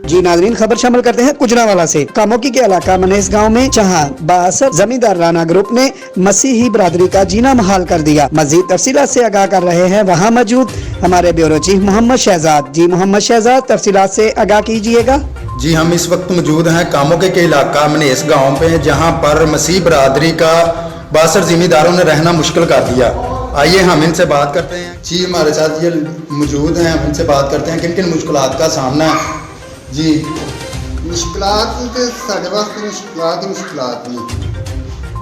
जी नाज़रीन, खबर शामिल करते हैं गुजरांवाला से। कामोकी के इलाका मनेस गांव में जहां बासर जमींदार राणा ग्रुप ने मसीही बरादरी का जीना महाल कर दिया। मजीद तफसीलात से आगाह कर रहे हैं वहां मौजूद हमारे ब्यूरो चीफ मोहम्मद शहजाद। जी मोहम्मद शहजाद, तफसीलात से आगाह कीजिएगा। जी, हम इस वक्त मौजूद हैं कामोके के इलाका मनेस गांव पे, जहां पर मसीह बरादरी का बासर जिम्मेदारों ने रहना मुश्किल कर दिया। आइए हम इनसे बात करते हैं। जी, हमारे साथ ये मौजूद हैं, हम इनसे बात करते हैं किन किन मुश्किलात का सामना है। जी, मुश्किलात तो साढ़े वास्ते मुश्किलात नहीं,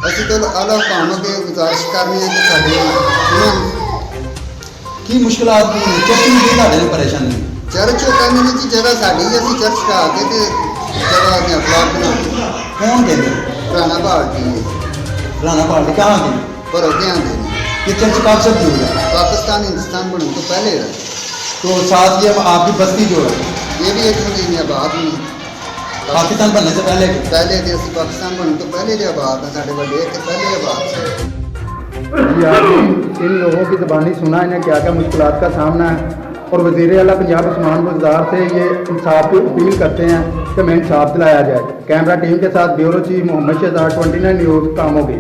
असं तो आला हुकाम अगे गुजारिश करनी है कि साढ़े की मुश्किलात की चर्च में की परेशानी चर्च कहने की जगह साड़ी असं चर्च ढा के जगह ने प्लाट बना कौन कहते राणा पार्टी राणा पार्टी कहाँ की पर ध्यान देने ये चर्च कब से हुई है? पाकिस्तान हिंदुस्तान बनने तो पहले है। तो साथ ये आपकी बस्ती जो है ये भी एक महीने बाद में पाकिस्तान बनने से पहले थे असं पाकिस्तान बनने तो पहले जो आबाद है साढ़े बड़े के पहले आबाद से। जी आपने इन लोगों की ज़बानी सुना इन्हें क्या क्या मुश्किलात का सामना है और वज़ीर आला पंजाब उस्मान बुज़दार से ये इंसाफ की अपील करते हैं कि हमें इंसाफ दिलाया जाए। कैमरा टीम के साथ bureau chief Mohammad Shahzad 29 news कामोगी।